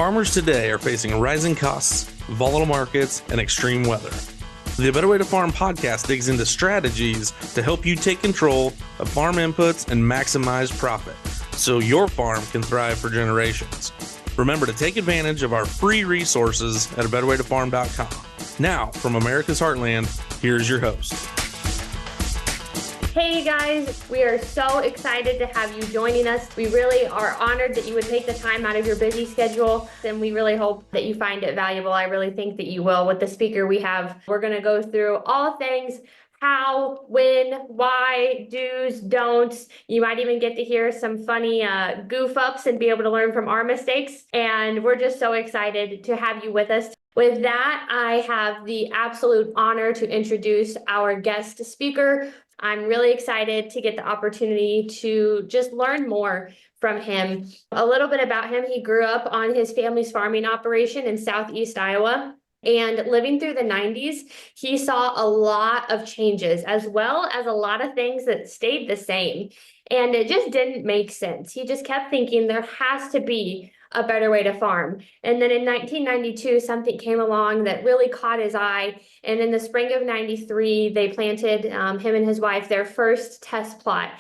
Farmers today are facing rising costs, volatile markets, and extreme weather. The Better Way to Farm podcast digs into strategies to help you take control of farm inputs and maximize profit so your farm can thrive for generations. Remember to take advantage of our free resources at abetterwaytofarm.com. Now, from America's Heartland, here's your host. Hey guys, we are so excited to have you joining us. We really are honored that you would take the time out of your busy schedule, and we really hope that you find it valuable. I really think that you will. With the speaker we have, we're going to go through all things how, when, why, do's, don'ts. You might even get to hear some funny goof ups and be able to learn from our mistakes. And we're just so excited to have you with us. With that, I have the absolute honor to introduce our guest speaker. I'm really excited to get the opportunity to just learn more from him. A little bit about him. He grew up on his family's farming operation in Southeast Iowa. And living through the 90s, he saw a lot of changes, as well as a lot of things that stayed the same. And it just didn't make sense. He just kept thinking there has to be a better way to farm. And then in 1992, something came along that really caught his eye. And in the spring of 93, they planted, him and his wife, their first test plot.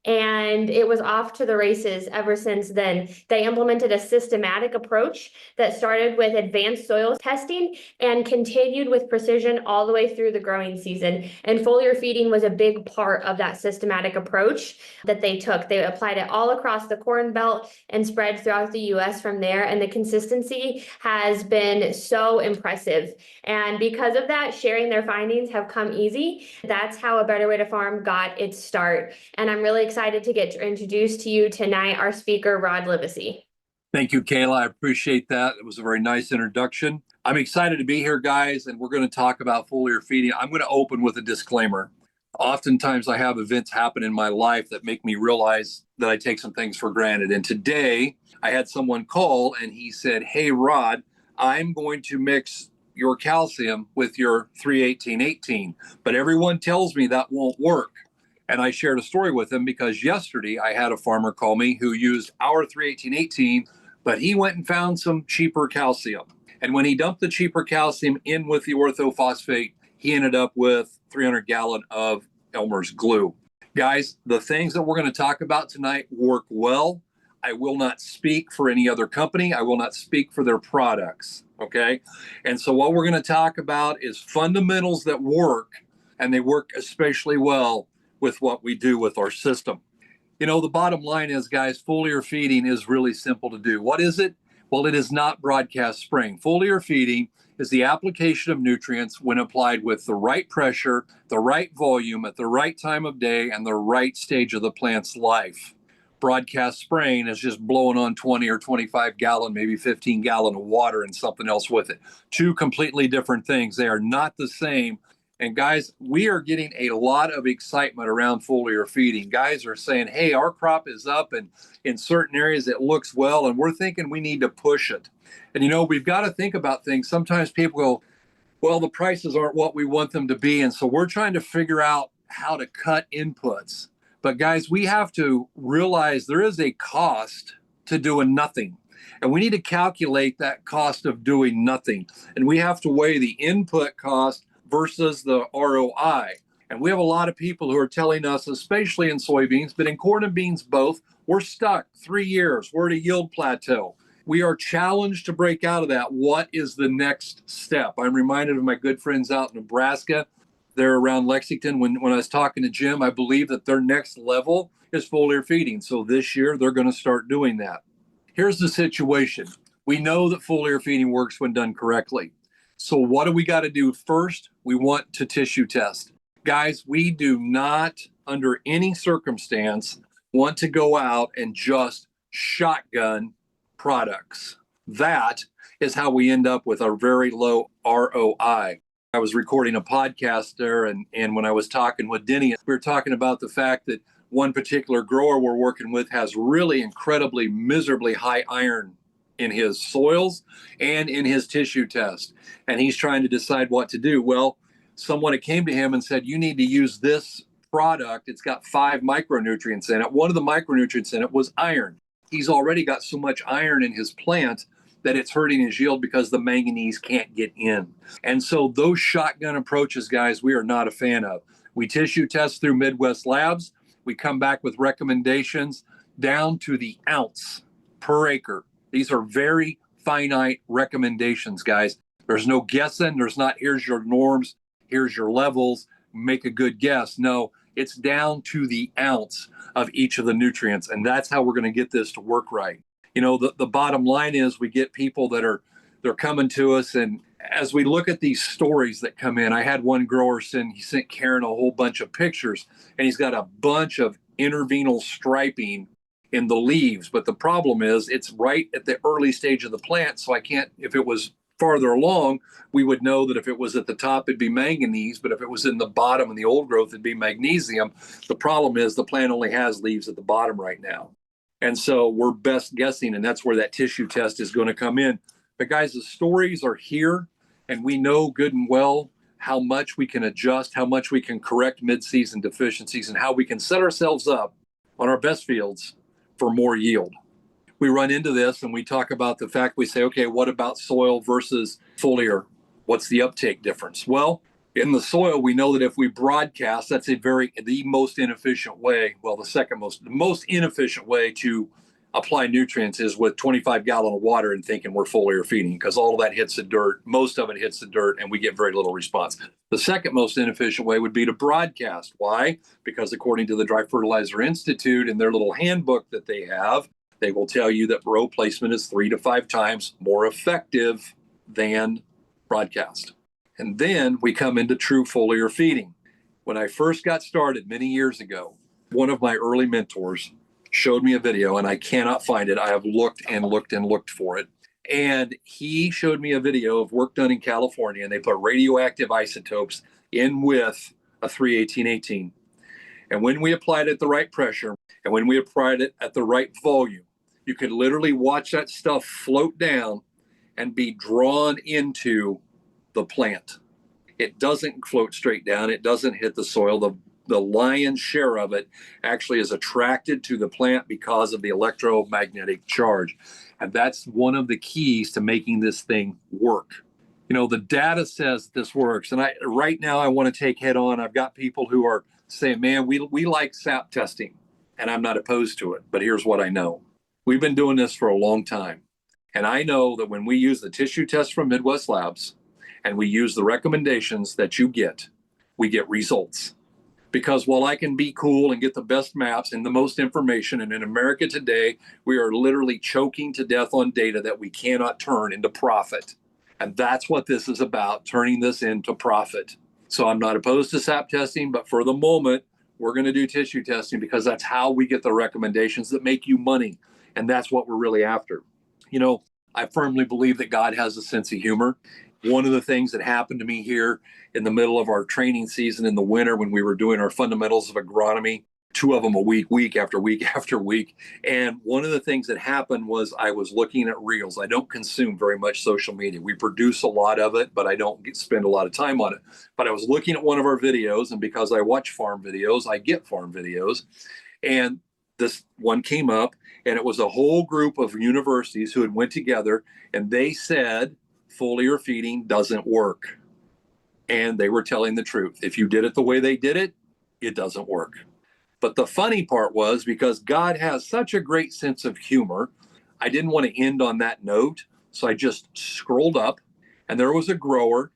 And it was off to the races ever since then. They implemented a systematic approach that started with advanced soil testing and continued with precision all the way through the growing season. And foliar feeding was a big part of that systematic approach that they took. They applied it all across the Corn Belt and spread throughout the US from there. And the consistency has been so impressive. And because of that, sharing their findings have come easy. That's how A Better Way to Farm got its start. And I'm really excited to get introduced to you tonight, our speaker, Rod Livesey. Thank you, Kayla. I appreciate that. It was a very nice introduction. I'm excited to be here, guys, and we're going to talk about foliar feeding. I'm going to open with a disclaimer. Oftentimes, I have events happen in my life that make me realize that I take some things for granted. And today, I had someone call, and he said, "Hey, Rod, I'm going to mix your calcium with your 3-18-18, but everyone tells me that won't work." And I shared a story with him because yesterday I had a farmer call me who used our 3-18-18, but he went and found some cheaper calcium. And when he dumped the cheaper calcium in with the orthophosphate, he ended up with 300 gallon of Elmer's glue. Guys, the things that we're going to talk about tonight work well. I will not speak for any other company. I will not speak for their products. Okay. And so what we're going to talk about is fundamentals that work, and they work especially well with what we do with our system. You know, the bottom line is, guys, foliar feeding is really simple to do. What is it? Well, it is not broadcast spraying. Foliar feeding is the application of nutrients when applied with the right pressure, the right volume, at the right time of day, and the right stage of the plant's life. Broadcast spraying is just blowing on 20 or 25 gallon, maybe 15 gallon of water and something else with it. Two completely different things. They are not the same. And guys, we are getting a lot of excitement around foliar feeding. Guys are saying, hey, our crop is up, and in certain areas it looks well, and we're thinking we need to push it. And you know, we've got to think about things. Sometimes people go, well, the prices aren't what we want them to be. And so we're trying to figure out how to cut inputs. But guys, we have to realize there is a cost to doing nothing. And we need to calculate that cost of doing nothing. And we have to weigh the input cost versus the ROI. And we have a lot of people who are telling us, especially in soybeans, but in corn and beans both, we're stuck 3 years. We're at a yield plateau. We are challenged to break out of that. What is the next step? I'm reminded of my good friends out in Nebraska. They're around Lexington. When I was talking to Jim, I believe that their next level is foliar feeding. So this year, they're going to start doing that. Here's the situation. We know that foliar feeding works when done correctly. So what do we got to do first? We want to tissue test. Guys, we do not, under any circumstance, want to go out and just shotgun products. That is how we end up with a very low ROI. I was recording a podcast there, and when I was talking with Denny, we were talking about the fact that one particular grower we're working with has really incredibly, miserably high iron in his soils and in his tissue test. And he's trying to decide what to do. Well, someone came to him and said, you need to use this product. It's got 5 micronutrients in it. One of the micronutrients in it was iron. He's already got so much iron in his plant that it's hurting his yield because the manganese can't get in. And so those shotgun approaches, guys, we are not a fan of. We tissue test through Midwest Labs. We come back with recommendations down to the ounce per acre. These are very finite recommendations, guys. There's no guessing. There's not, here's your norms, here's your levels, make a good guess. No, it's down to the ounce of each of the nutrients. And that's how we're going to get this to work right. You know, the bottom line is we get people that they're coming to us. And as we look at these stories that come in, I had one grower he sent Karen a whole bunch of pictures, and he's got a bunch of intervenal striping in the leaves. But the problem is it's right at the early stage of the plant. So I can't, if it was farther along, we would know that if it was at the top, it'd be manganese. But if it was in the bottom in the old growth, it'd be magnesium. The problem is the plant only has leaves at the bottom right now. And so we're best guessing, and that's where that tissue test is going to come in. But guys, the stories are here, and we know good and well how much we can adjust, how much we can correct mid-season deficiencies, and how we can set ourselves up on our best fields for more yield. We run into this and we talk about the fact, we say, okay, what about soil versus foliar? What's the uptake difference? Well, in the soil, we know that if we broadcast, that's the most inefficient way. Well, the most inefficient way to apply nutrients is with 25-gallon of water and thinking we're foliar feeding, because all of that hits the dirt. Most of it hits the dirt and we get very little response. The second most inefficient way would be to broadcast. Why? Because according to the Dry Fertilizer Institute and their little handbook that they have, they will tell you that row placement is 3 to 5 times more effective than broadcast. And then we come into true foliar feeding. When I first got started many years ago, one of my early mentors showed me a video, and I cannot find it. I have looked and looked and looked for it. And he showed me a video of work done in California, and they put radioactive isotopes in with a 31818. And when we applied it at the right pressure, and when we applied it at the right volume, you could literally watch that stuff float down and be drawn into the plant. It doesn't float straight down. It doesn't hit the soil. The lion's share of it actually is attracted to the plant because of the electromagnetic charge. And that's one of the keys to making this thing work. You know, the data says this works. And right now I want to take head on. I've got people who are saying, man, we like sap testing, and I'm not opposed to it. But here's what I know. We've been doing this for a long time. And I know that when we use the tissue test from Midwest Labs and we use the recommendations that you get, we get results. Because while I can be cool and get the best maps and the most information, and in America today, we are literally choking to death on data that we cannot turn into profit. And that's what this is about, turning this into profit. So I'm not opposed to sap testing, but for the moment, we're going to do tissue testing because that's how we get the recommendations that make you money. And that's what we're really after. You know, I firmly believe that God has a sense of humor. One of the things that happened to me here in the middle of our training season in the winter when we were doing our fundamentals of agronomy, 2 of them a week after week after week. And one of the things that happened was I was looking at reels. I don't consume very much social media. We produce a lot of it, but I don't spend a lot of time on it. But I was looking at one of our videos, and because I watch farm videos, I get farm videos. And this one came up, and it was a whole group of universities who had went together, and they said foliar feeding doesn't work. And they were telling the truth. If you did it the way they did it, it doesn't work. But the funny part was, because God has such a great sense of humor, I didn't want to end on that note. So I just scrolled up, and there was a grower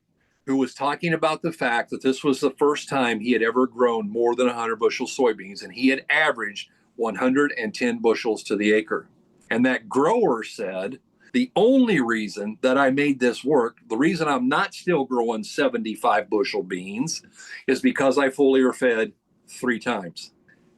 who was talking about the fact that this was the first time he had ever grown more than 100 bushel soybeans, and he had averaged 110 bushels to the acre. And that grower said, the only reason that I made this work, the reason I'm not still growing 75 bushel beans, is because I foliar fed 3 times.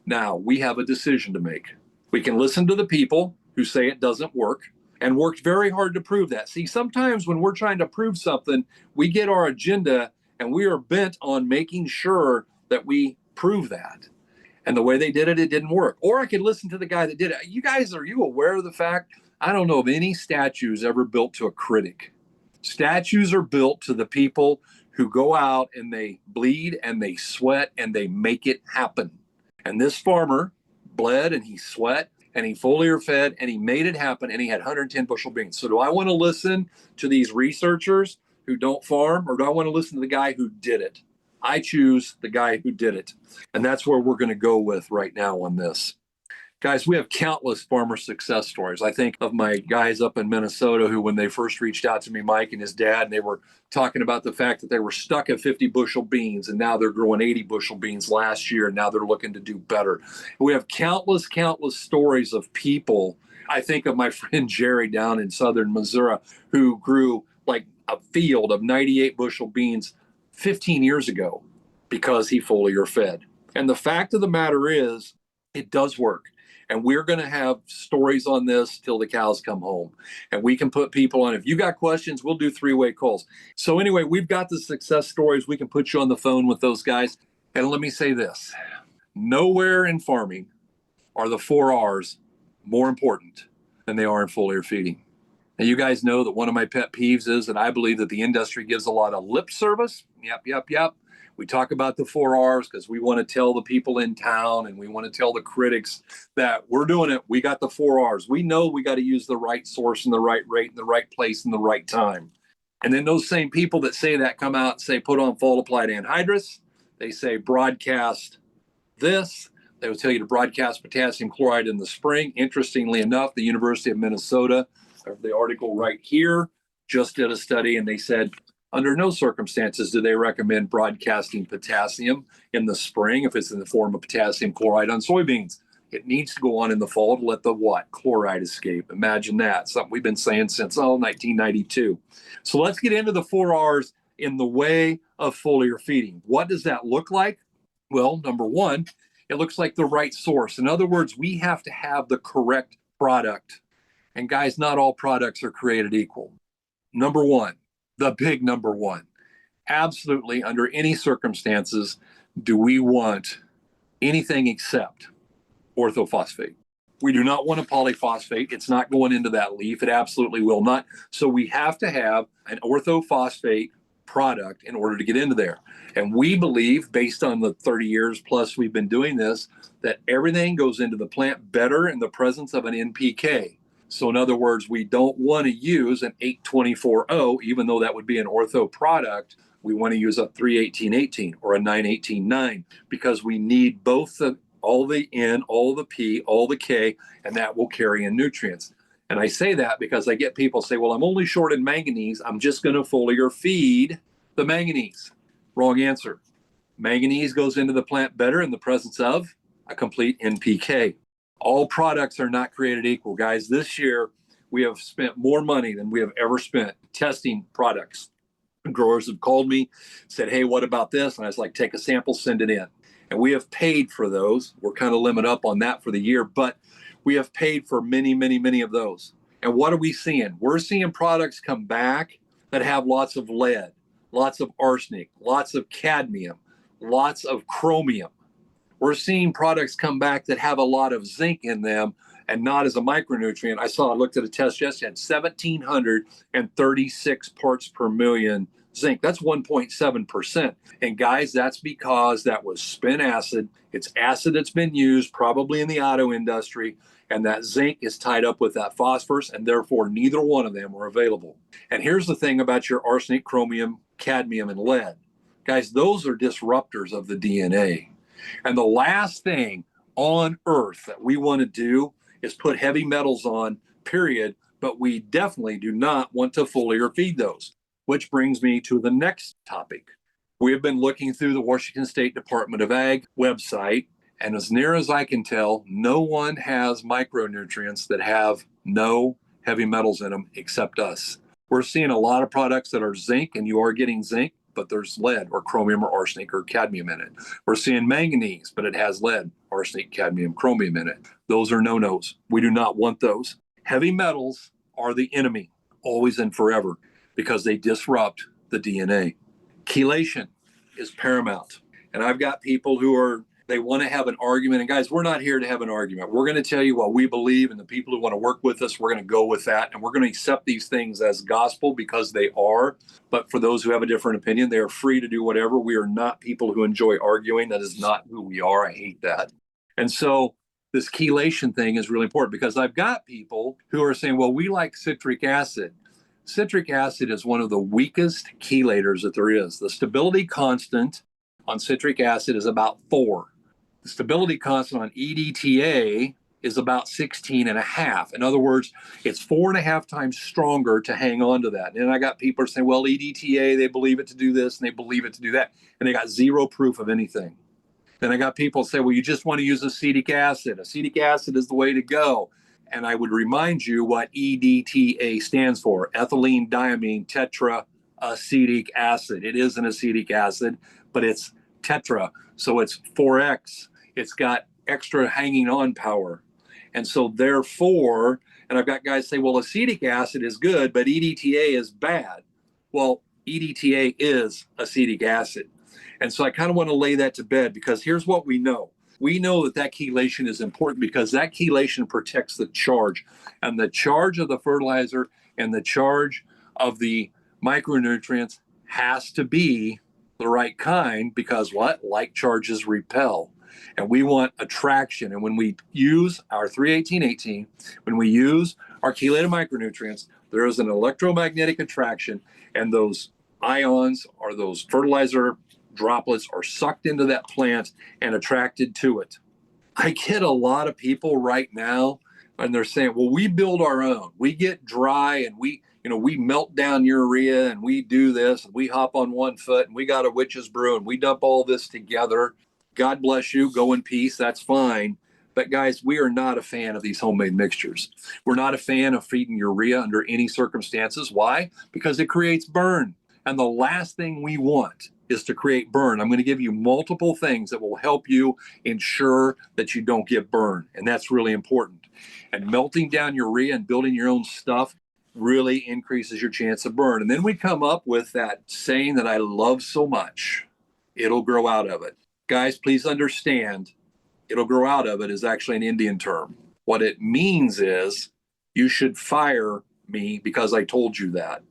Now, we have a decision to make. We can listen to the people who say it doesn't work and worked very hard to prove that. See, sometimes when we're trying to prove something, we get our agenda and we are bent on making sure that we prove that. And the way they did it, it didn't work. Or I could listen to the guy that did it. You guys, are you aware of the fact? I don't know of any statues ever built to a critic. Statues are built to the people who go out and they bleed and they sweat and they make it happen. And this farmer bled and he sweat and he foliar fed and he made it happen and he had 110 bushel beans. So do I want to listen to these researchers who don't farm, or do I want to listen to the guy who did it? I choose the guy who did it. And that's where we're going to go with right now on this. Guys, we have countless farmer success stories. I think of my guys up in Minnesota who, when they first reached out to me, Mike and his dad, and they were talking about the fact that they were stuck at 50 bushel beans and now they're growing 80 bushel beans last year and now they're looking to do better. We have countless stories of people. I think of my friend Jerry down in southern Missouri who grew like a field of 98 bushel beans 15 years ago because he foliar fed. And the fact of the matter is, it does work. And we're going to have stories on this till the cows come home. And we can put people on. If you got questions, we'll do three-way calls. So anyway, we've got the success stories. We can put you on the phone with those guys. And let me say this. Nowhere in farming are the 4 R's more important than they are in foliar feeding. And you guys know that one of my pet peeves is that I believe that the industry gives a lot of lip service. Yep. We talk about the 4 R's because we want to tell the people in town and we want to tell the critics that we're doing it. We got the 4 R's. We know we got to use the right source and the right rate and the right place and the right time. And then those same people that say that come out and say, put on fall applied anhydrous. They say broadcast this. They will tell you to broadcast potassium chloride in the spring. Interestingly enough, the University of Minnesota, the article right here, just did a study and they said, under no circumstances do they recommend broadcasting potassium in the spring if it's in the form of potassium chloride on soybeans. It needs to go on in the fall to let the what? Chloride escape. Imagine that. Something we've been saying since 1992. So let's get into the 4 R's in the way of foliar feeding. What does that look like? Well, number one, it looks like the right source. In other words, we have to have the correct product. And guys, not all products are created equal. Number one, the big number one, absolutely under any circumstances do we want anything except orthophosphate. We do not want a polyphosphate. It's not going into that leaf. It absolutely will not. So we have to have an orthophosphate product in order to get into there. And we believe, based on the 30 years plus we've been doing this, that everything goes into the plant better in the presence of an NPK. So in other words, we don't want to use an 824O, even though that would be an ortho product. We want to use a 31818 or a 9189 because we need both all the N, all the P, all the K, and that will carry in nutrients. And I say that because I get people say, well, I'm only short in manganese. I'm just going to foliar feed the manganese. Wrong answer. Manganese goes into the plant better in the presence of a complete NPK. All products are not created equal, guys. This year, we have spent more money than we have ever spent testing products. Growers have called me, said, hey, what about this? And I was like, take a sample, send it in. And we have paid for those. We're kind of limited up on that for the year, but we have paid for many of those. And what are we seeing? We're seeing products come back that have lots of lead, lots of arsenic, lots of cadmium, lots of chromium. We're seeing products come back that have a lot of zinc in them and not as a micronutrient. I looked at a test yesterday, had 1,736 parts per million zinc. That's 1.7%. And guys, that's because that was spent acid. It's acid that's been used probably in the auto industry, and that zinc is tied up with that phosphorus, and therefore neither one of them are available. And here's the thing about your arsenic, chromium, cadmium, and lead. Guys, those are disruptors of the DNA. And the last thing on earth that we want to do is put heavy metals on, period. But we definitely do not want to foliar feed those, which brings me to the next topic. We have been looking through the Washington State Department of Ag website, and as near as I can tell, no one has micronutrients that have no heavy metals in them except us. We're seeing a lot of products that are zinc, and you are getting zinc, but there's lead or chromium or arsenic or cadmium in it. We're seeing manganese, but it has lead, arsenic, cadmium, chromium in it. Those are no-nos. We do not want those. Heavy metals are the enemy, always and forever, because they disrupt the DNA. Chelation is paramount. And I've got people who they want to have an argument. And guys, we're not here to have an argument. We're going to tell you what we believe, and the people who want to work with us, we're going to go with that. And we're going to accept these things as gospel because they are. But for those who have a different opinion, they are free to do whatever. We are not people who enjoy arguing. That is not who we are. I hate that. And so this chelation thing is really important because I've got people who are saying, well, we like citric acid. Citric acid is one of the weakest chelators that there is. The stability constant on citric acid is about 4. The stability constant on EDTA is about 16.5. In other words, it's 4.5 times stronger to hang on to that. And I got people saying, well, EDTA, they believe it to do this and they believe it to do that. And they got zero proof of anything. Then I got people say, well, you just want to use acetic acid. Acetic acid is the way to go. And I would remind you what EDTA stands for, ethylene diamine tetraacetic acid. It is an acetic acid, but it's tetra. So it's 4X. It's got extra hanging on power. And so therefore, and I've got guys say, well, acetic acid is good, but EDTA is bad. Well, EDTA is acetic acid. And so I kind of want to lay that to bed because here's what we know. We know that chelation is important because that chelation protects the charge. And the charge of the fertilizer and the charge of the micronutrients has to be the right kind because what? Like charges repel. And we want attraction. And when we use our 31818, when we use our chelated micronutrients, there is an electromagnetic attraction, and those ions or those fertilizer droplets are sucked into that plant and attracted to it. I get a lot of people right now, and they're saying, well, we build our own. We get dry and we melt down urea and we do this and we hop on one foot and we got a witch's brew and we dump all this together. God bless you. Go in peace. That's fine. But guys, we are not a fan of these homemade mixtures. We're not a fan of feeding urea under any circumstances. Why? Because it creates burn. And the last thing we want is to create burn. I'm going to give you multiple things that will help you ensure that you don't get burned. And that's really important. And melting down urea and building your own stuff really increases your chance of burn. And then we come up with that saying that I love so much. It'll grow out of it. Guys, please understand, it'll grow out of it is actually an Indian term. What it means is you should fire me because I told you that.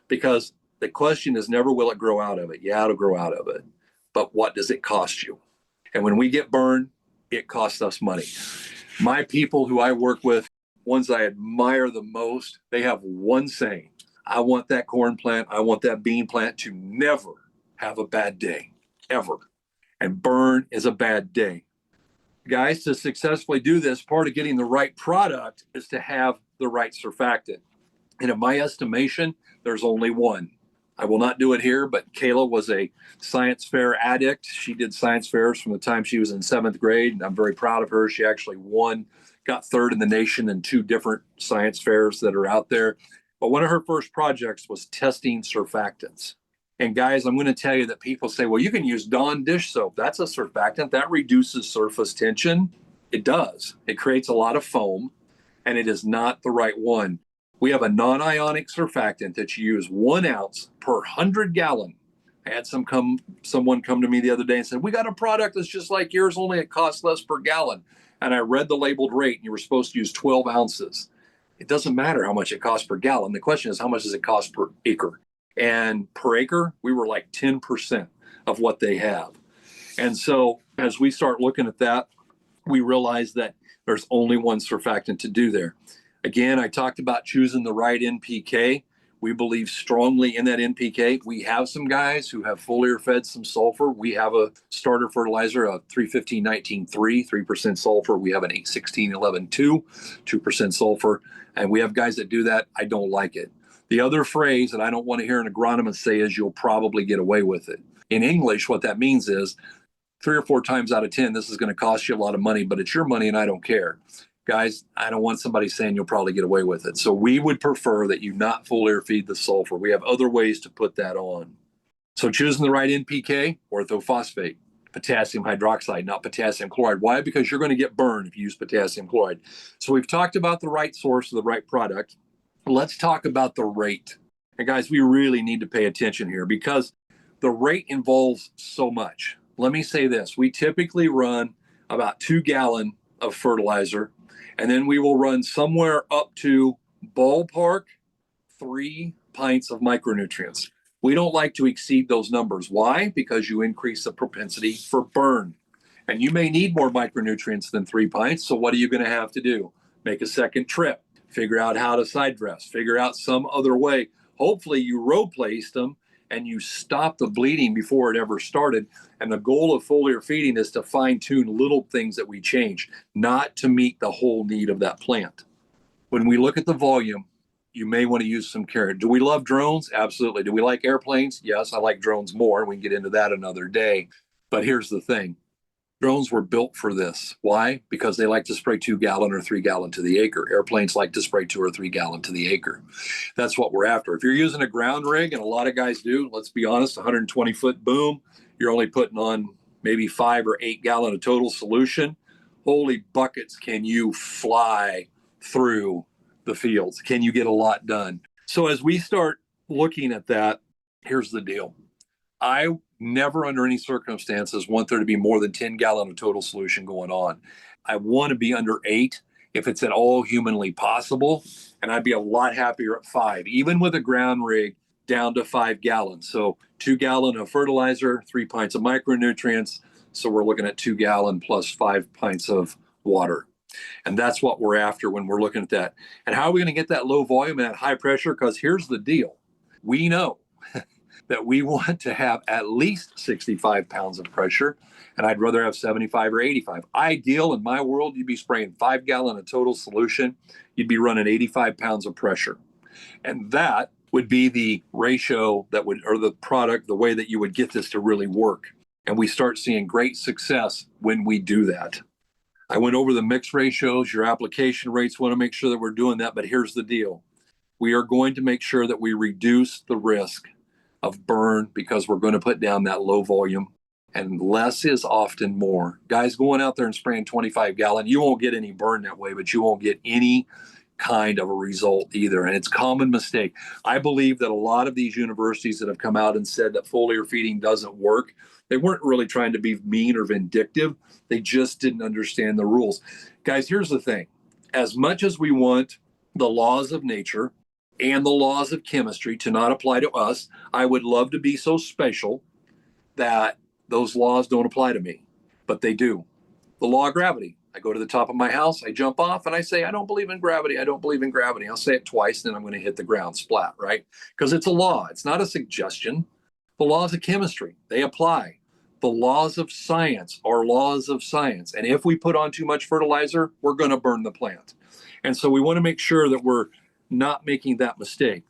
Because the question is never will it grow out of it? Yeah, it'll grow out of it. But what does it cost you? And when we get burned, it costs us money. My people who I work with, ones I admire the most, they have one saying. I want that corn plant, I want that bean plant to never have a bad day, ever. And burn is a bad day. Guys, to successfully do this, part of getting the right product is to have the right surfactant. And in my estimation, there's only one. I will not do it here, but Kayla was a science fair addict. She did science fairs from the time she was in 7th grade, and I'm very proud of her. She actually got 3rd in the nation in 2 different science fairs that are out there. But one of her first projects was testing surfactants. And guys, I'm going to tell you that people say, well, you can use Dawn dish soap. That's a surfactant. That reduces surface tension. It does. It creates a lot of foam, and it is not the right one. We have a non-ionic surfactant that you use 1 ounce per 100 gallon. I had someone come to me the other day and said, we got a product that's just like yours, only it costs less per gallon. And I read the labeled rate, and you were supposed to use 12 ounces. It doesn't matter how much it costs per gallon. The question is, how much does it cost per acre? And per acre, we were like 10% of what they have. And so as we start looking at that, we realize that there's only one surfactant to do there. Again, I talked about choosing the right NPK. We believe strongly in that NPK. We have some guys who have foliar fed some sulfur. We have a starter fertilizer, a 315-19-3, 3% sulfur. We have an 816-11-2, 2% sulfur. And we have guys that do that. I don't like it. The other phrase that I don't want to hear an agronomist say is you'll probably get away with it. In English, what that means is 3 or 4 times out of 10, this is going to cost you a lot of money, but it's your money and I don't care. Guys, I don't want somebody saying you'll probably get away with it. So we would prefer that you not foliar feed the sulfur. We have other ways to put that on. So choosing the right NPK, orthophosphate, potassium hydroxide, not potassium chloride. Why? Because you're going to get burned if you use potassium chloride. So we've talked about the right source of the right product. Let's talk about the rate. And guys, we really need to pay attention here because the rate involves so much. Let me say this. We typically run about 2 gallons of fertilizer, and then we will run somewhere up to ballpark 3 pints of micronutrients. We don't like to exceed those numbers. Why? Because you increase the propensity for burn. And you may need more micronutrients than 3 pints. So what are you going to have to do? Make a second trip, figure out how to side dress, figure out some other way. Hopefully you row placed them and you stop the bleeding before it ever started. And the goal of foliar feeding is to fine tune little things that we change, not to meet the whole need of that plant. When we look at the volume, you may want to use some care. Do we love drones? Absolutely. Do we like airplanes? Yes, I like drones more. We can get into that another day. But here's the thing. Drones were built for this. Why? Because they like to spray 2 gallon or 3 gallon to the acre. Airplanes like to spray 2 or 3 gallon to the acre. That's what we're after. If you're using a ground rig, and a lot of guys do, let's be honest, 120-foot boom, you're only putting on maybe 5 or 8 gallon of total solution. Holy buckets, can you fly through the fields? Can you get a lot done? So as we start looking at that, here's the deal. I never under any circumstances want there to be more than 10 gallon of total solution going on. I want to be under 8 if it's at all humanly possible. And I'd be a lot happier at 5, even with a ground rig down to 5 gallons. So 2 gallon of fertilizer, 3 pints of micronutrients. So we're looking at 2 gallon plus 5 pints of water. And that's what we're after when we're looking at that. And how are we going to get that low volume and that high pressure? Because here's the deal. We know that we want to have at least 65 pounds of pressure, and I'd rather have 75 or 85. Ideal in my world, you'd be spraying 5 gallon of total solution. You'd be running 85 pounds of pressure. And that would be the ratio that would, or the product, the way that you would get this to really work. And we start seeing great success when we do that. I went over the mix ratios, your application rates, want to make sure that we're doing that. But here's the deal. We are going to make sure that we reduce the risk of burn because we're going to put down that low volume, and less is often more. Guys going out there and spraying 25 gallon, you won't get any burn that way, but you won't get any kind of a result either. And it's a common mistake. I believe that a lot of these universities that have come out and said that foliar feeding doesn't work, they weren't really trying to be mean or vindictive. They just didn't understand the rules. Guys, here's the thing. As much as we want the laws of nature and the laws of chemistry to not apply to us, I would love to be so special that those laws don't apply to me, but they do. The law of gravity. I go to the top of my house, I jump off, and I say, I don't believe in gravity. I don't believe in gravity. I'll say it twice, then I'm going to hit the ground, splat, right? Because it's a law. It's not a suggestion. The laws of chemistry, they apply. The laws of science are laws of science. And if we put on too much fertilizer, we're going to burn the plant. And so we want to make sure that we're not making that mistake.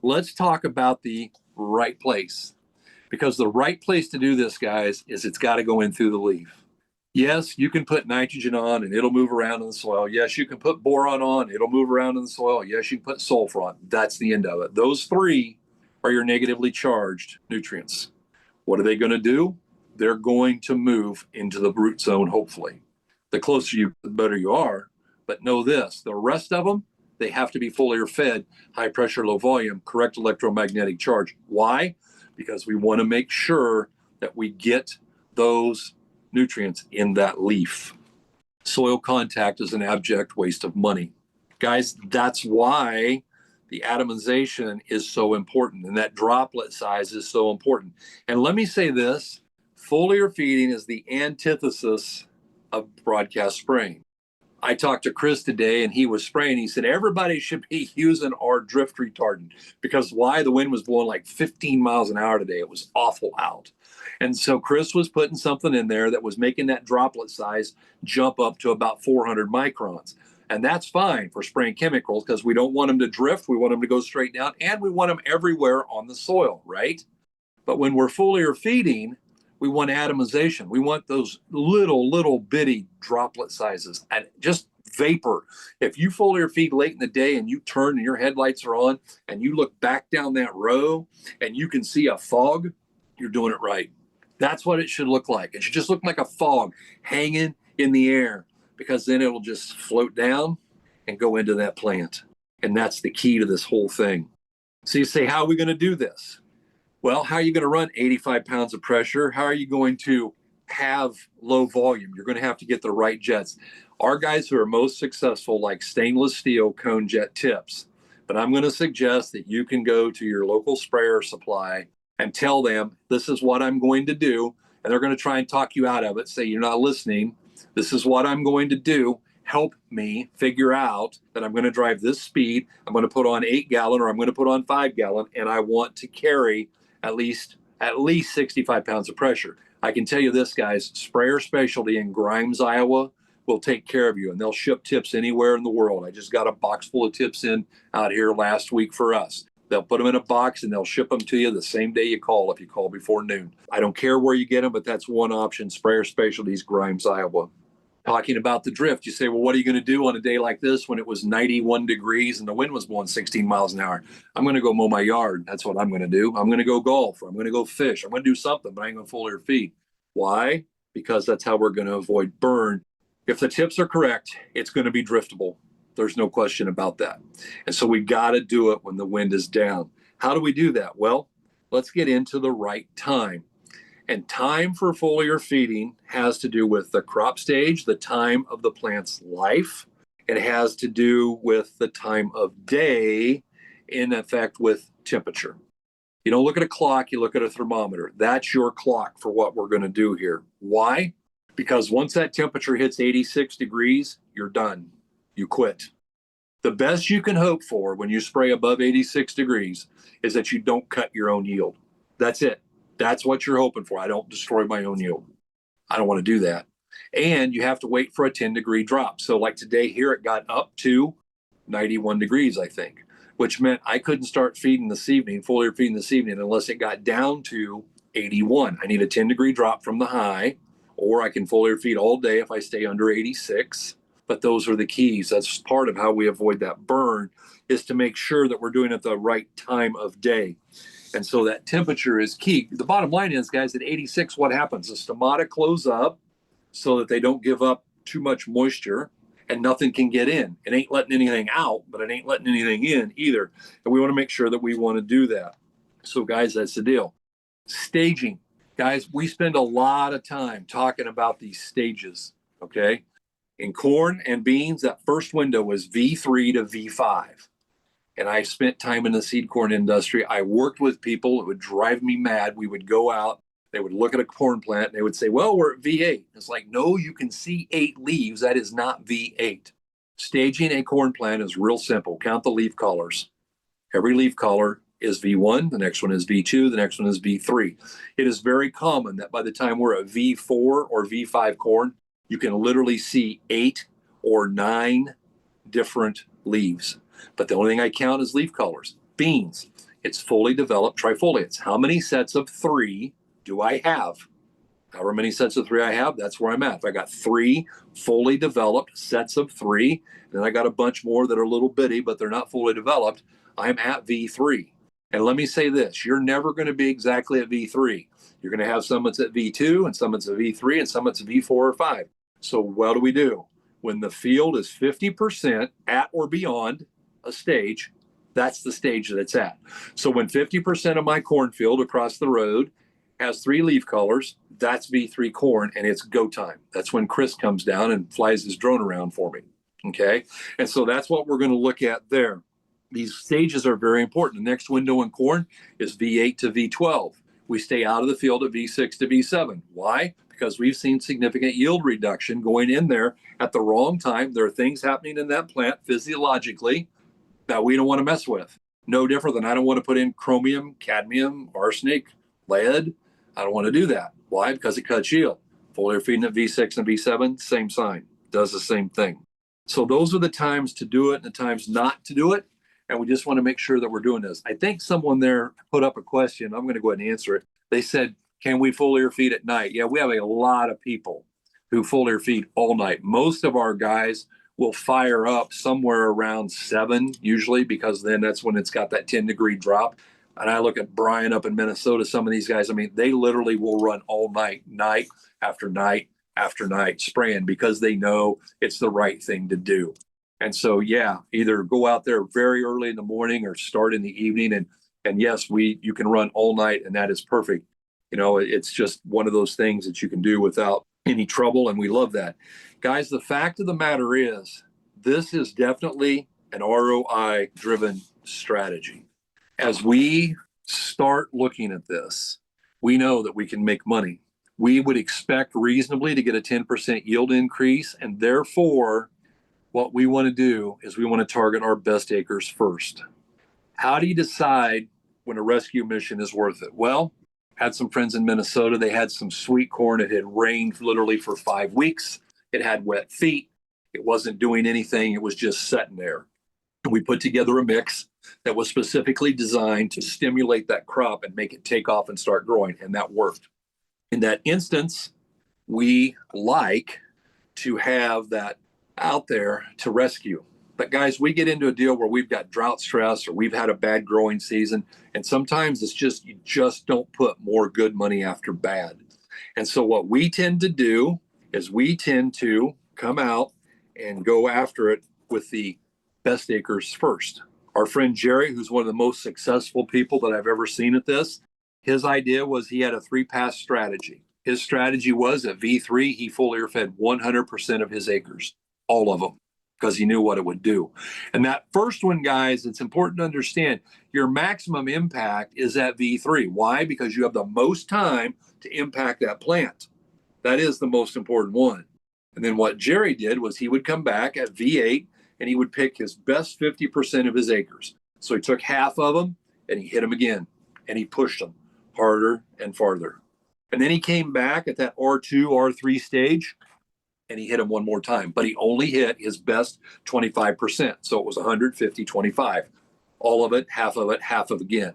Let's talk about the right place, because the right place to do this, guys, is it's got to go in through the leaf. Yes, you can put nitrogen on and it'll move around in the soil. Yes, you can put boron on, it'll move around in the soil. Yes, you can put sulfur on. That's the end of it. Those three are your negatively charged nutrients. What are they going to do? They're going to move into the root zone, hopefully. The closer you, the better you are. But know this, the rest of them, they have to be foliar fed, high pressure, low volume, correct electromagnetic charge. Why? Because we want to make sure that we get those nutrients in that leaf. Soil contact is an abject waste of money. Guys, that's why the atomization is so important, and that droplet size is so important. And let me say this, foliar feeding is the antithesis of broadcast spraying. I talked to Chris today and he was spraying. He said, everybody should be using our drift retardant because why? The wind was blowing like 15 miles an hour today. It was awful out. And so Chris was putting something in there that was making that droplet size jump up to about 400 microns. And that's fine for spraying chemicals because we don't want them to drift. We want them to go straight down and we want them everywhere on the soil, right? But when we're foliar feeding, we want atomization. We want those little bitty droplet sizes and just vapor. If you foliar feed late in the day and you turn and your headlights are on and you look back down that row and you can see a fog, you're doing it right. That's what it should look like. It should just look like a fog hanging in the air because then it'll just float down and go into that plant. And that's the key to this whole thing. So you say, how are we going to do this? Well, how are you going to run 85 pounds of pressure? How are you going to have low volume? You're going to have to get the right jets. Our guys who are most successful like stainless steel cone jet tips. But I'm going to suggest that you can go to your local sprayer supply and tell them, this is what I'm going to do. and they're going to try and talk you out of it, say, you're not listening. This is what I'm going to do. Help me figure out that I'm going to drive this speed. I'm going to put on 8-gallon or I'm going to put on 5-gallon, and I want to carry at least 65 pounds of pressure. I can tell you this, guys, Sprayer Specialty in Grimes, Iowa will take care of you, and they'll ship tips anywhere in the world. I just got a box full of tips in out here last week for us. They'll put them in a box and they'll ship them to you the same day you call if you call before noon. I don't care where you get them, but that's one option. Sprayer Specialties, Grimes, Iowa. Talking about the drift, you say, well, what are you going to do on a day like this when it was 91 degrees and the wind was blowing 16 miles an hour? I'm going to go mow my yard. That's what I'm going to do. I'm going to go golf. Or I'm going to go fish. I'm going to do something, but I ain't going to Foliar Feed. Why? Because that's how we're going to avoid burn. If the tips are correct, it's going to be driftable. There's no question about that. And so we got to do it when the wind is down. How do we do that? Well, let's get into the right time. And time for foliar feeding has to do with the crop stage, the time of the plant's life. It has to do with the time of day, in effect with temperature. You don't look at a clock, you look at a thermometer. That's your clock for what we're going to do here. Why? Because once that temperature hits 86 degrees, you're done. You quit. The best you can hope for when you spray above 86 degrees is that you don't cut your own yield. That's it. That's what you're hoping for. I don't destroy my own yield. I don't want to do that. And you have to wait for a 10-degree drop. So like today here, it got up to 91 degrees, I think, which meant I couldn't start feeding this evening, foliar feeding this evening, unless it got down to 81. I need a 10-degree drop from the high, or I can foliar feed all day if I stay under 86. But those are the keys. That's part of how we avoid that burn, is to make sure that we're doing it at the right time of day. And so that temperature is key. The bottom line is, guys, at 86, what happens? The stomata close up so that they don't give up too much moisture and nothing can get in. It ain't letting anything out, but it ain't letting anything in either. And we want to make sure that we want to do that. So, guys, that's the deal. Staging. Guys, we spend a lot of time talking about these stages, okay? In corn and beans, that first window was V3 to V5. And I spent time in the seed corn industry. I worked with people. It would drive me mad. We would go out. They would look at a corn plant. And they would say, well, we're at V8. It's like, no, you can see 8 leaves. That is not V8. Staging a corn plant is real simple. Count the leaf collars. Every leaf collar is V1. The next one is V2. The next one is V3. It is very common that by the time we're at V4 or V5 corn, you can literally see 8 or 9 different leaves. But the only thing I count is leaf colors. Beans, it's fully developed trifoliates. How many sets of 3 do I have? However many sets of 3 I have, that's where I'm at. If I got 3 fully developed sets of 3, then I got a bunch more that are little bitty, but they're not fully developed, I'm at V3. And let me say this, you're never going to be exactly at V3. You're going to have some that's at V2 and some that's at V3 and some that's V4 or 5. So what do we do? When the field is 50% at or beyond a stage, that's the stage that it's at. So when 50% of my cornfield across the road has 3 leaf colors, that's V3 corn, and it's go time. That's when Chris comes down and flies his drone around for me. Okay. And so that's what we're going to look at there. These stages are very important. The next window in corn is V8 to V12. We stay out of the field at V6 to V7. Why? Because we've seen significant yield reduction going in there at the wrong time. There are things happening in that plant physiologically that we don't want to mess with. No different than I don't want to put in chromium, cadmium, arsenic, lead. I don't want to do that. Why? Because it cuts yield. Foliar feeding at V6 and V7, same sign, does the same thing. So those are the times to do it and the times not to do it. And we just want to make sure that we're doing this. I think someone there put up a question. I'm going to go ahead and answer it. They said, can we foliar feed at night? Yeah, we have a lot of people who foliar feed all night. Most of our guys will fire up somewhere around 7 usually, because then that's when it's got that 10-degree drop. And I look at Brian up in Minnesota, some of these guys, I mean, they literally will run all night, night after night after night spraying, because they know it's the right thing to do. And so, yeah, either go out there very early in the morning or start in the evening. And yes, you can run all night, and that is perfect. You know, it's just one of those things that you can do without any trouble. And we love that. Guys, the fact of the matter is, this is definitely an ROI driven strategy. As we start looking at this, we know that we can make money. we would expect reasonably to get a 10% yield increase. And therefore, what we want to do is we want to target our best acres first. How do you decide when a rescue mission is worth it? Well, had some friends in Minnesota. They had some sweet corn. It had rained literally for 5 weeks. It had wet feet. It wasn't doing anything. It was just sitting there. And we put together a mix that was specifically designed to stimulate that crop and make it take off and start growing. And that worked. In that instance, we like to have that out there to rescue. But guys, we get into a deal where we've got drought stress or we've had a bad growing season. And sometimes it's just, you just don't put more good money after bad. And so what we tend to do is we tend to come out and go after it with the best acres first. Our friend Jerry, who's one of the most successful people that I've ever seen at this, his idea was he had a 3-pass strategy. His strategy was at V3, he foliar fed 100% of his acres, all of them, because he knew what it would do. And that first one, guys, it's important to understand your maximum impact is at V3. Why? Because you have the most time to impact that plant. That is the most important one. And then what Jerry did was he would come back at V8 and he would pick his best 50% of his acres. So he took half of them and he hit them again and he pushed them harder and farther. And then he came back at that R2, R3 stage and he hit him one more time, but he only hit his best 25%. So it was 150, 25, all of it, half of again.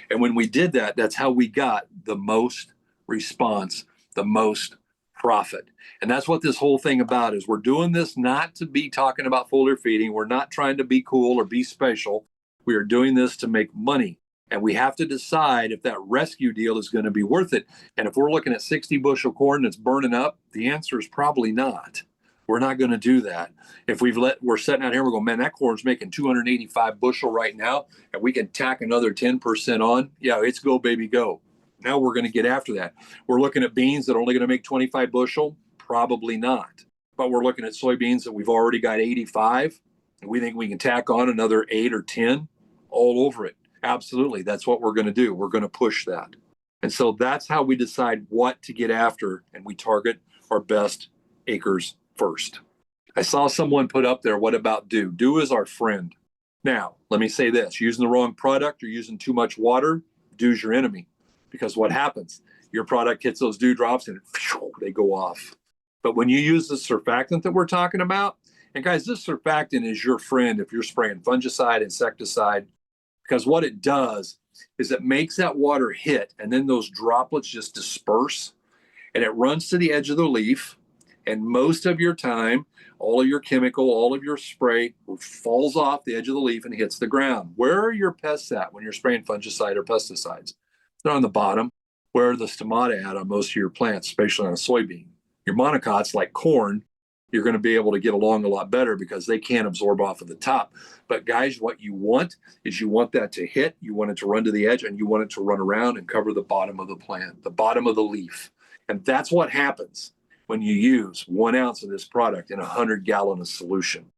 And when we did that, that's how we got the most response, the most profit. And that's what this whole thing about is. We're doing this not to be talking about foliar feeding. We're not trying to be cool or be special. We are doing this to make money. And we have to decide if that rescue deal is going to be worth it. And if we're looking at 60 bushel corn that's burning up, the answer is probably not. We're not going to do that. If we're sitting out here, we're going, man, that corn's making 285 bushel right now, and we can tack another 10% on. Yeah, it's go, baby, go. Now we're going to get after that. We're looking at beans that are only going to make 25 bushel. Probably not. But we're looking at soybeans that we've already got 85, and we think we can tack on another 8 or 10 all over it. Absolutely. That's what we're going to do. We're going to push that. And so that's how we decide what to get after, and we target our best acres first. I saw someone put up there, what about dew? Dew is our friend. Now, let me say this, using the wrong product or using too much water, dew's your enemy. Because what happens? Your product hits those dewdrops and they go off. But when you use the surfactant that we're talking about, and guys, this surfactant is your friend if you're spraying fungicide, insecticide, because what it does is it makes that water hit and then those droplets just disperse and it runs to the edge of the leaf. And most of your time, all of your chemical, all of your spray falls off the edge of the leaf and hits the ground. Where are your pests at when you're spraying fungicide or pesticides? They're on the bottom. Where are the stomata at on most of your plants, especially on a soybean? Your monocots, like corn, you're going to be able to get along a lot better because they can't absorb off of the top. But guys, what you want is you want that to hit, you want it to run to the edge, and you want it to run around and cover the bottom of the plant, the bottom of the leaf. And that's what happens when you use 1 ounce of this product in a 100-gallon of solution.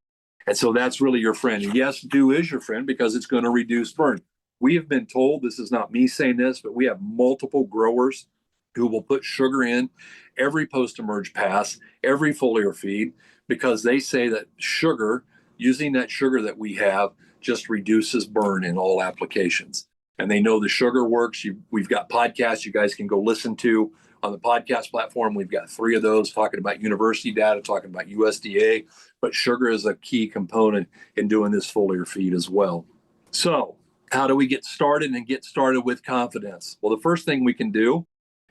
And so that's really your friend. And yes, dew is your friend because it's going to reduce burn. We have been told, this is not me saying this, but we have multiple growers who will put sugar in every post-emerge pass, every foliar feed, because they say that sugar, using that sugar that we have, just reduces burn in all applications. And they know the sugar works. We've got podcasts you guys can go listen to on the podcast platform. We've got 3 of those talking about university data, talking about USDA, but sugar is a key component in doing this foliar feed as well. So how do we get started and get started with confidence? Well, the first thing we can do,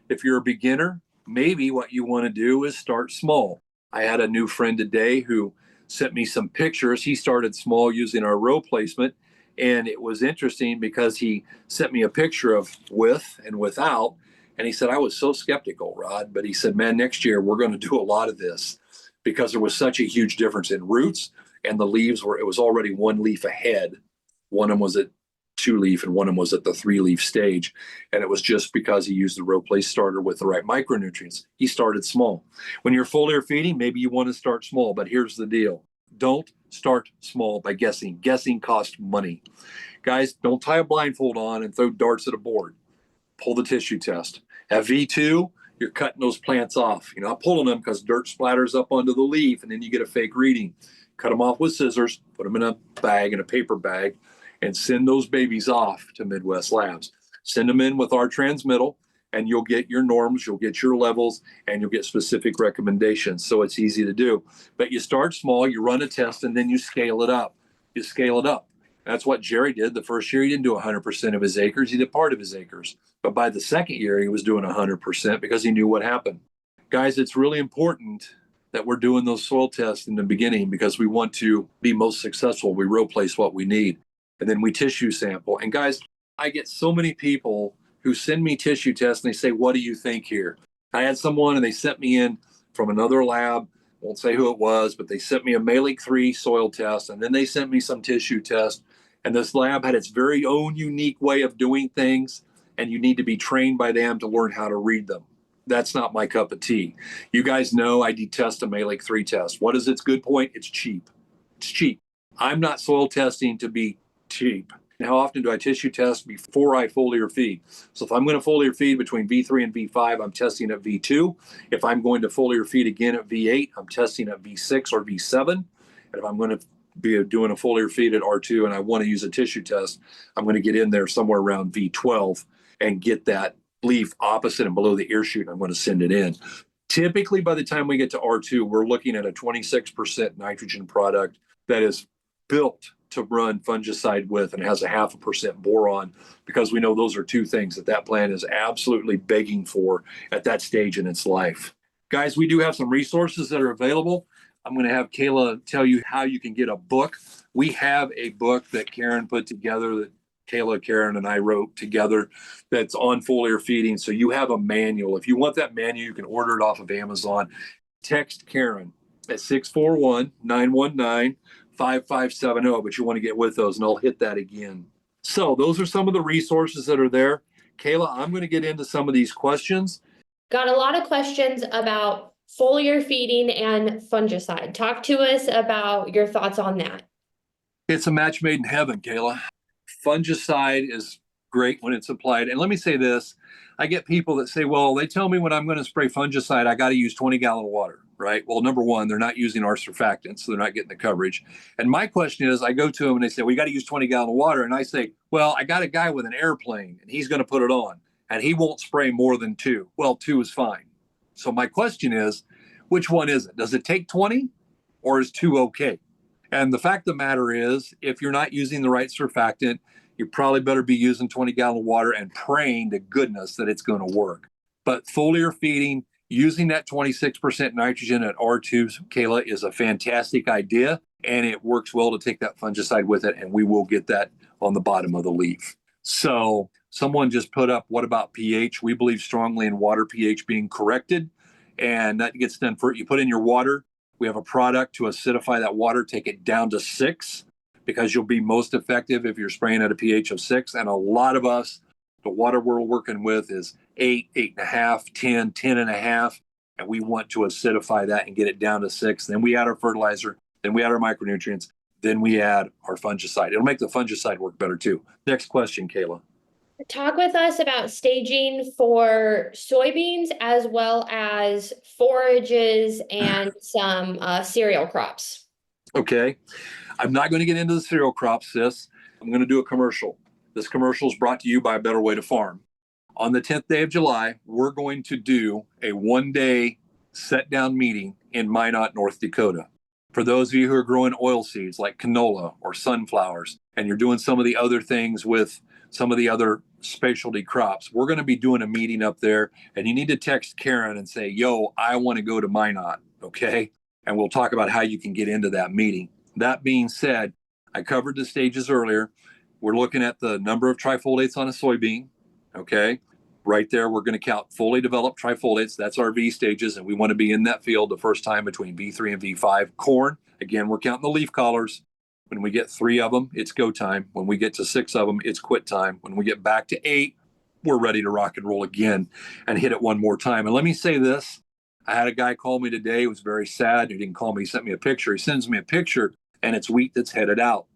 if you're a beginner, maybe what you want to do is start small. I had a new friend today who sent me some pictures. He started small using our row placement. And it was interesting because he sent me a picture of with and without. And he said, I was so skeptical, Rod. But he said, man, next year we're going to do a lot of this because there was such a huge difference in roots. And the leaves it was already 1 leaf ahead. One of them was at 2 leaf and one of them was at the 3 leaf stage. And it was just because he used the row place starter with the right micronutrients. He started small. When you're foliar feeding, maybe you want to start small, but here's the deal. Don't start small by guessing. Guessing costs money. Guys, don't tie a blindfold on and throw darts at a board. Pull the tissue test. At V2, you're cutting those plants off. You're not pulling them because dirt splatters up onto the leaf and then you get a fake reading. Cut them off with scissors, put them in a bag, in a paper bag, and send those babies off to Midwest Labs. Send them in with our transmittal, and you'll get your norms, you'll get your levels, and you'll get specific recommendations. So it's easy to do. But you start small, you run a test, and then you scale it up. You scale it up. That's what Jerry did. The first year, he didn't do 100% of his acres. He did part of his acres. But by the second year, he was doing 100% because he knew what happened. Guys, it's really important that we're doing those soil tests in the beginning because we want to be most successful. We row place what we need, and then we tissue sample. And guys, I get so many people who send me tissue tests and they say, what do you think here? I had someone and they sent me in from another lab, won't say who it was, but they sent me a Malik 3 soil test, and then they sent me some tissue tests. And this lab had its very own unique way of doing things, and you need to be trained by them to learn how to read them. That's not my cup of tea. You guys know I detest a Malik 3 test. What is its good point? It's cheap. It's cheap. I'm not soil testing to be cheap. And how often do I tissue test before I foliar feed? So if I'm going to foliar feed between V3 and V5, I'm testing at V2. If I'm going to foliar feed again at V8, I'm testing at V6 or V7. And if I'm going to be doing a foliar feed at R2 and I want to use a tissue test, I'm going to get in there somewhere around V12 and get that leaf opposite and below the ear shoot. I'm going to send it in. Typically, by the time we get to R2, we're looking at a 26% nitrogen product that is built to run fungicide with and has a 0.5% boron, because we know those are two things that plant is absolutely begging for at that stage in its life. Guys, we do have some resources that are available. I'm going to have Kayla tell you how you can get a book. We have a book that Karen put together, that Kayla, Karen, and I wrote together, that's on foliar feeding. So you have a manual. If you want that manual, you can order it off of Amazon. Text Karen at 641-919-5570, but you want to get with those, and I'll hit that again. So those are some of the resources that are there. Kayla, I'm going to get into some of these questions. Got a lot of questions about foliar feeding and fungicide. Talk to us about your thoughts on that. It's a match made in heaven, Kayla. Fungicide is great when it's applied. And let me say this, I get people that say, well, they tell me when I'm going to spray fungicide, I got to use 20 gallon of water, right? Well, number one, they're not using our surfactants, so they're not getting the coverage. And my question is, I go to them and they say, well, you got to use 20 gallon of water. And I say, well, I got a guy with an airplane and he's going to put it on and he won't spray more than 2. Well, 2 is fine. So my question is, which one is it? Does it take 20 or is 2 okay? And the fact of the matter is, if you're not using the right surfactant, you probably better be using 20 gallon of water and praying to goodness that it's going to work. But foliar feeding, using that 26% nitrogen at R2, Kayla, is a fantastic idea, and it works well to take that fungicide with it, and we will get that on the bottom of the leaf. So someone just put up, what about pH? We believe strongly in water pH being corrected, and that gets done for, you put in your water. We have a product to acidify that water, take it down to 6, because you'll be most effective if you're spraying at a pH of 6. And a lot of us, the water we're working with is 8, 8.5, 10, 10.5. And we want to acidify that and get it down to 6. Then we add our fertilizer, then we add our micronutrients, then we add our fungicide. It'll make the fungicide work better too. Next question, Kayla. Talk with us about staging for soybeans as well as forages and some cereal crops. Okay. I'm not going to get into the cereal crops, sis. I'm going to do a commercial. This commercial is brought to you by A Better Way to Farm. On the 10th day of July, we're going to do a one-day set-down meeting in Minot, North Dakota. For those of you who are growing oil seeds like canola or sunflowers, and you're doing some of the other things with some of the other specialty crops, we're going to be doing a meeting up there, and you need to text Karen and say, yo, I want to go to Minot, okay? And we'll talk about how you can get into that meeting. That being said, I covered the stages earlier. We're looking at the number of trifoliates on a soybean, okay? Right there, we're going to count fully developed trifoliates. That's our V stages, and we want to be in that field the first time between V3 and V5. Corn, again, we're counting the leaf collars. When we get 3 of them, it's go time. When we get to 6 of them, it's quit time. When we get back to 8, we're ready to rock and roll again and hit it one more time. And let me say this. I had a guy call me today. He was very sad. He didn't call me. He sent me a picture. He sends me a picture, and it's wheat that's headed out.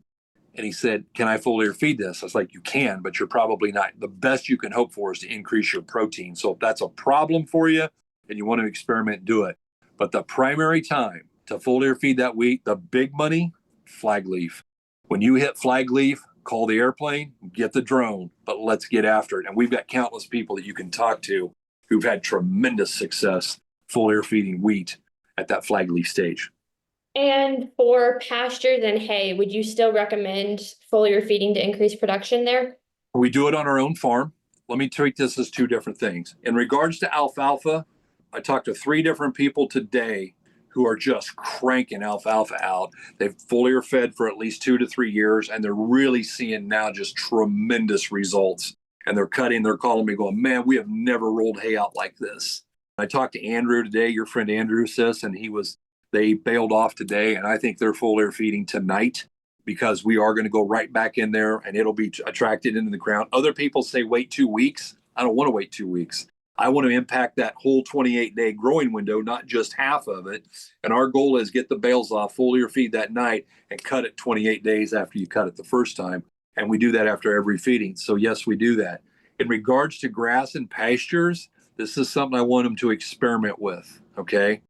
And he said, can I foliar feed this? I was like, you can, but you're probably not. The best you can hope for is to increase your protein. So if that's a problem for you and you want to experiment, do it. But the primary time to foliar feed that wheat, the big money, flag leaf. When you hit flag leaf, call the airplane, get the drone, but let's get after it. And we've got countless people that you can talk to who've had tremendous success foliar feeding wheat at that flag leaf stage. And for pastures and hay, would you still recommend foliar feeding to increase production there? We do it on our own farm. Let me treat this as two different things. In regards to alfalfa, I talked to 3 different people today who are just cranking alfalfa out. They've foliar fed for at least 2 to 3 years, and they're really seeing now just tremendous results. And they're calling me going, man, we have never rolled hay out like this. I talked to Andrew today, your friend Andrew says, and they bailed off today, and I think they're foliar feeding tonight because we are going to go right back in there and it'll be attracted into the ground. Other people say wait 2 weeks. I don't want to wait 2 weeks. I want to impact that whole 28-day growing window, not just half of it. And our goal is get the bales off, foliar feed that night, and cut it 28 days after you cut it the first time. And we do that after every feeding. So yes, we do that. In regards to grass and pastures, this is something I want them to experiment with, okay?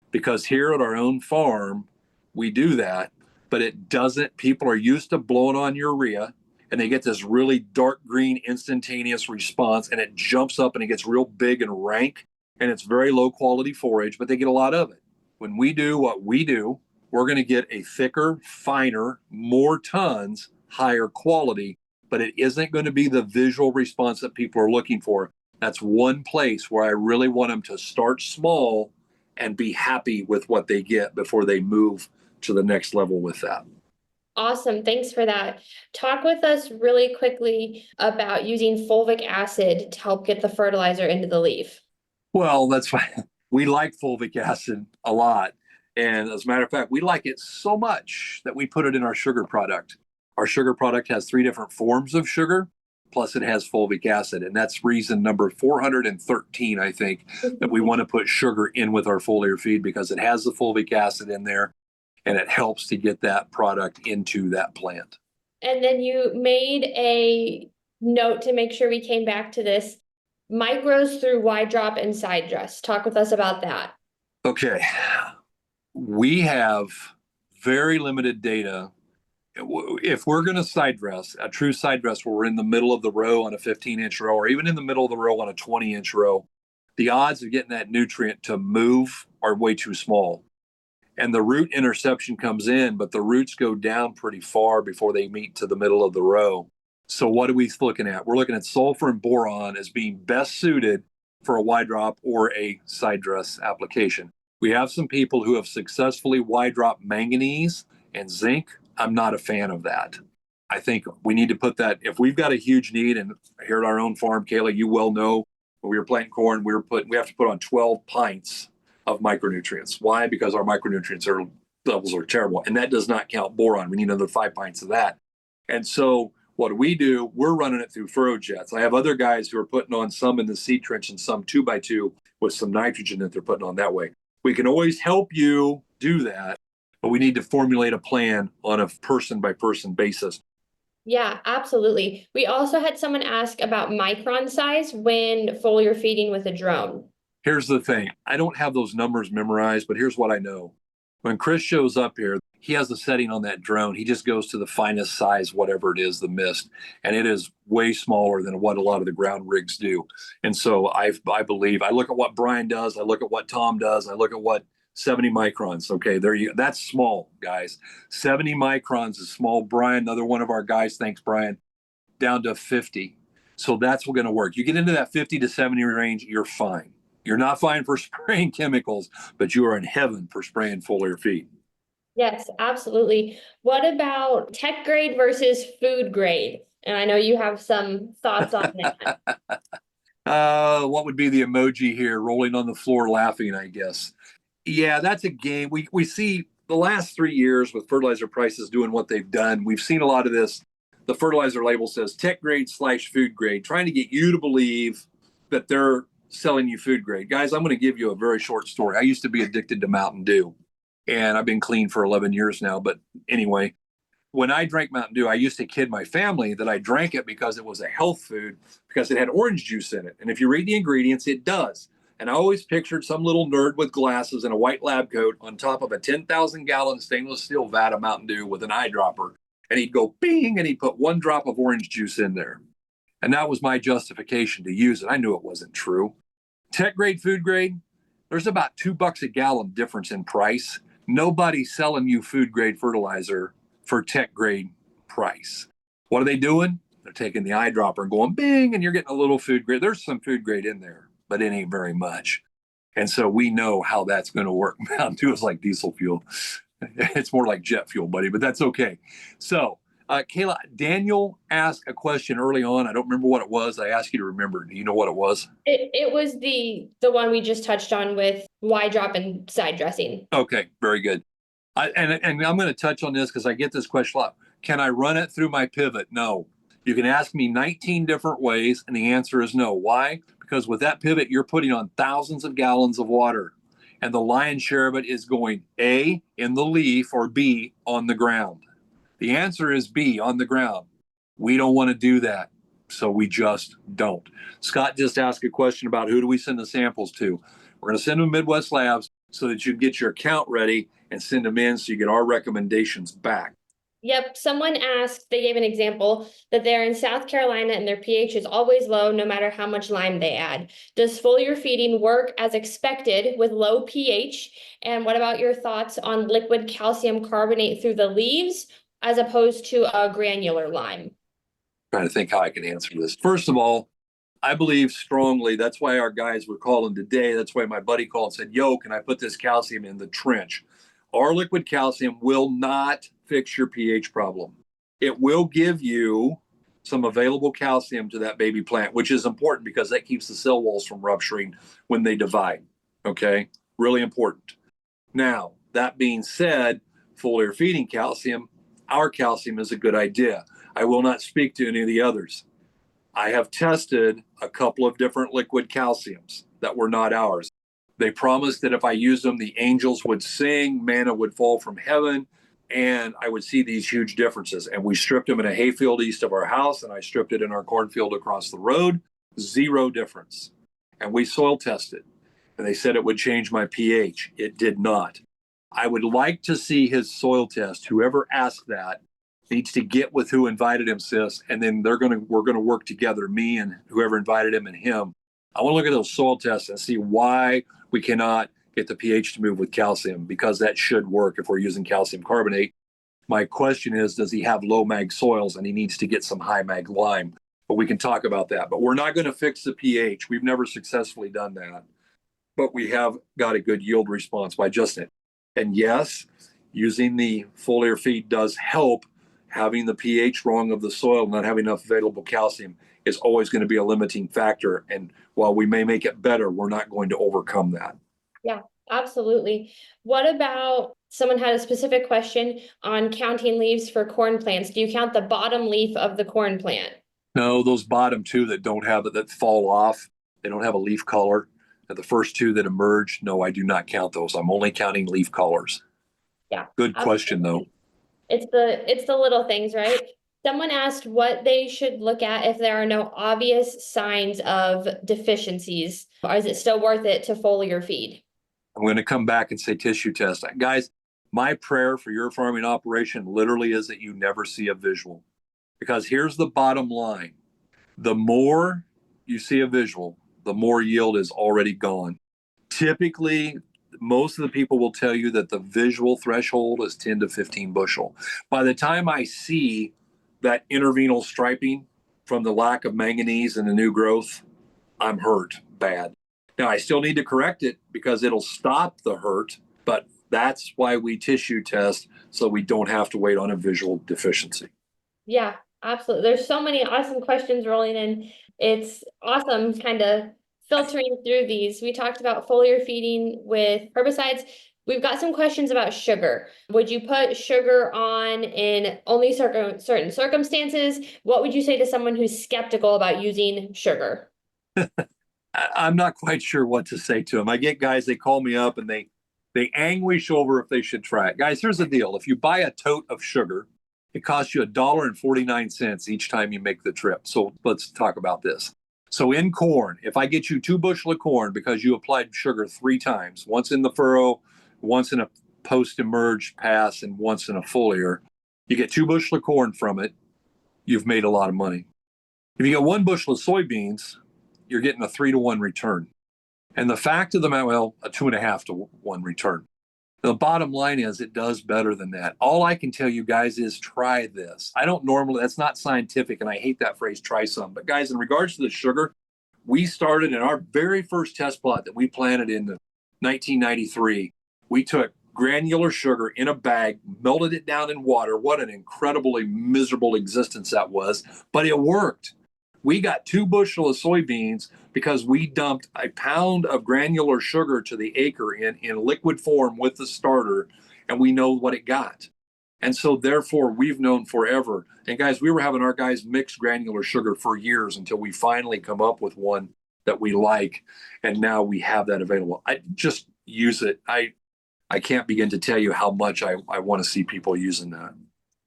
Because here at our own farm, we do that, but it doesn't, people are used to blowing on urea and they get this really dark green instantaneous response and it jumps up and it gets real big and rank and it's very low quality forage, but they get a lot of it. When we do what we do, we're going to get a thicker, finer, more tons, higher quality, but it isn't going to be the visual response that people are looking for. That's one place where I really want them to start small and be happy with what they get before they move to the next level with that. Awesome. Thanks for that. Talk with us really quickly about using fulvic acid to help get the fertilizer into the leaf. Well, that's fine. We like fulvic acid a lot. And as a matter of fact, we like it so much that we put it in our sugar product. Our sugar product has 3 different forms of sugar, plus it has fulvic acid. And that's reason number 413, I think, that we want to put sugar in with our foliar feed because it has the fulvic acid in there and it helps to get that product into that plant. And then you made a note to make sure we came back to this. Micros through wide drop and side dress. Talk with us about that. Okay. We have very limited data. If we're going to side dress, a true side dress where we're in the middle of the row on a 15-inch row or even in the middle of the row on a 20-inch row, the odds of getting that nutrient to move are way too small. And the root interception comes in, but the roots go down pretty far before they meet to the middle of the row. So what are we looking at? We're looking at sulfur and boron as being best suited for a wide drop or a side dress application. We have some people who have successfully wide dropped manganese and zinc. I'm not a fan of that. I think we need to put that, if we've got a huge need, and here at our own farm, Kayla, you well know, when we were planting corn, we have to put on 12 pints of micronutrients. Why? Because our micronutrients levels are terrible. And that does not count boron. We need another 5 pints of that. And so what we do, we're running it through furrow jets. I have other guys who are putting on some in the seed trench and some 2x2 with some nitrogen that they're putting on that way. We can always help you do that, but we need to formulate a plan on a person by person basis. Yeah, absolutely. We also had someone ask about micron size when foliar feeding with a drone. Here's the thing. I don't have those numbers memorized, but here's what I know. When Chris shows up here, he has a setting on that drone. He just goes to the finest size, whatever it is, the mist. And it is way smaller than what a lot of the ground rigs do. And so I believe, I look at what Brian does. I look at what Tom does. I look at what 70 microns. Okay, that's small, guys. 70 microns is small. Brian, another one of our guys, thanks, Brian, down to 50. So that's going to work. You get into that 50 to 70 range, you're fine. You're not fine for spraying chemicals, but you are in heaven for spraying foliar feed. Yes, absolutely. What about tech grade versus food grade? And I know you have some thoughts on that. What would be the emoji here? Rolling on the floor laughing, I guess. Yeah, that's a game. We see the last 3 years with fertilizer prices doing what they've done. We've seen a lot of this. The fertilizer label says tech grade / food grade, trying to get you to believe that they're selling you food grade. Guys, I'm going to give you a very short story. I used to be addicted to Mountain Dew, and I've been clean for 11 years now. But anyway, When I drank Mountain Dew, I used to kid my family that I drank it because it was a health food because it had orange juice in it. And if you read the ingredients, it does. And I always pictured some little nerd with glasses and a white lab coat on top of a 10,000-gallon stainless steel vat of Mountain Dew with an eyedropper. And he'd go bing, and he'd put 1 drop of orange juice in there. And that was my justification to use it. I knew it wasn't true. Tech grade, food grade, there's about $2 a gallon difference in price. Nobody's selling you food grade fertilizer for tech grade price. What are they doing? They're taking the eyedropper and going bing, and you're getting a little food grade. There's some food grade in there, but it ain't very much. And so we know how that's going to work. Mountain Dew is like diesel fuel. It's more like jet fuel, buddy, but that's okay. So, Kayla, Daniel asked a question early on. I don't remember what it was. I asked you to remember. Do you know what it was? It was the one we just touched on with Y drop and side dressing. Okay, very good. And I'm going to touch on this because I get this question a lot. Can I run it through my pivot? No. You can ask me 19 different ways, and the answer is no. Why? Because with that pivot, you're putting on thousands of gallons of water, and the lion's share of it is going A, in the leaf, or B, on the ground. The answer is B, on the ground. We don't want to do that, so we just don't. Scott just asked a question about who do we send the samples to. We're going to send them to Midwest Labs so that you get your account ready and send them in so you get our recommendations back. Yep, someone asked, they gave an example that they're in South Carolina and their pH is always low no matter how much lime they add. Does foliar feeding work as expected with low pH? And what about your thoughts on liquid calcium carbonate through the leaves as opposed to a granular lime? Trying to think how I can answer this. First of all, I believe strongly, that's why our guys were calling today. That's why my buddy called and said, yo, can I put this calcium in the trench? Our liquid calcium will not fix your pH problem. It will give you some available calcium to that baby plant, which is important because that keeps the cell walls from rupturing when they divide. Okay, really important. Now, that being said, foliar feeding calcium, our calcium is a good idea. I will not speak to any of the others. I have tested a couple of different liquid calciums that were not ours. They promised that if I used them, the angels would sing, manna would fall from heaven, and I would see these huge differences. And we stripped them in a hayfield east of our house, and I stripped it in our cornfield across the road. 0 difference. And we soil tested, and they said it would change my pH. It did not. I would like to see his soil test. Whoever asked that needs to get with who invited him, sis, and then we're going to work together, me and whoever invited him and him. I want to look at those soil tests and see why we cannot get the pH to move with calcium, because that should work if we're using calcium carbonate. My question is, does he have low mag soils and he needs to get some high mag lime? But we can talk about that. But we're not going to fix the pH. We've never successfully done that. But we have got a good yield response by just it. And yes, using the foliar feed does help. Having the pH wrong of the soil, not having enough available calcium, is always going to be a limiting factor. And while we may make it better, we're not going to overcome that. Yeah, absolutely. What about someone had a specific question on counting leaves for corn plants? Do you count the bottom leaf of the corn plant? No, those bottom 2 that don't have it, that fall off, they don't have a leaf color. And the first 2 that emerge, no, I do not count those. I'm only counting leaf colors. Yeah. Good question, though. It's the little things, right? Someone asked what they should look at if there are no obvious signs of deficiencies, or is it still worth it to foliar feed? I'm going to come back and say tissue test. Guys, my prayer for your farming operation literally is that you never see a visual. Because here's the bottom line. The more you see a visual, the more yield is already gone. Typically, most of the people will tell you that the visual threshold is 10 to 15 bushel. By the time I see that intervenal striping from the lack of manganese and the new growth, I'm hurt bad. Now, I still need to correct it because it'll stop the hurt, but that's why we tissue test, so we don't have to wait on a visual deficiency. Yeah, absolutely. There's so many awesome questions rolling in. It's awesome kind of filtering through these. We talked about foliar feeding with herbicides. We've got some questions about sugar. Would you put sugar on in only certain circumstances? What would you say to someone who's skeptical about using sugar? I'm not quite sure what to say to them. I get guys, they call me up and they anguish over if they should try it. Guys, here's the deal. If you buy a tote of sugar It costs you $1.49 each time you make the trip. So let's talk about this. So in corn, if I get you 2 bushel of corn because you applied sugar 3 times, once in the furrow, once in a post-emerge pass, and once in a foliar, you get 2 bushel of corn from it, you've made a lot of money. If you get 1 bushel of soybeans, you're getting a 3-to-1 return. And the fact of the matter, well, a 2.5-to-1 return. The bottom line is it does better than that. All I can tell you guys is try this. I don't normally, that's not scientific, and I hate that phrase, try some. But guys, in regards to the sugar, we started in our very first test plot that we planted in 1993. We took granular sugar in a bag, melted it down in water. What an incredibly miserable existence that was, but it worked. We got 2 bushel of soybeans because we dumped a pound of granular sugar to the acre in liquid form with the starter, and we know what it got. And so therefore we've known forever. And guys, we were having our guys mix granular sugar for years until we finally come up with one that we like. And now we have that available. I just use it. I can't begin to tell you how much I want to see people using that.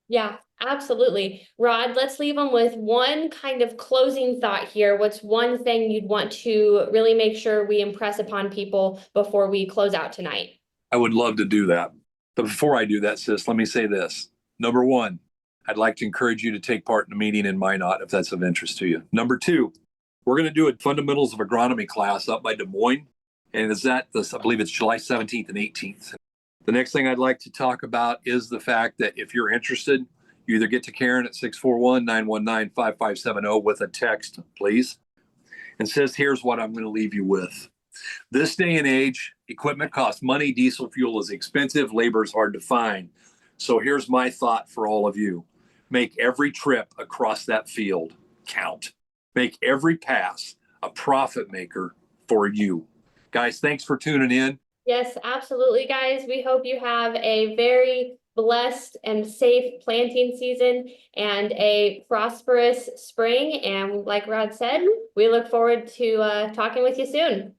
Yeah, absolutely. Rod, let's leave them with one kind of closing thought here. What's one thing you'd want to really make sure we impress upon people before we close out tonight? I would love to do that. But before I do that, sis, let me say this. Number 1, I'd like to encourage you to take part in a meeting in Minot if that's of interest to you. Number 2, we're going to do a Fundamentals of Agronomy class up by Des Moines. And is that this? I believe it's July 17th and 18th. The next thing I'd like to talk about is the fact that if you're interested, you either get to Karen at 641-919-5570 with a text, please, and says, here's what I'm going to leave you with. This day and age, equipment costs money, diesel fuel is expensive, labor is hard to find. So here's my thought for all of you. Make every trip across that field count. Make every pass a profit maker for you. Guys, thanks for tuning in. Yes, absolutely, guys. We hope you have a very blessed and safe planting season and a prosperous spring. And like Rod said, we look forward to talking with you soon.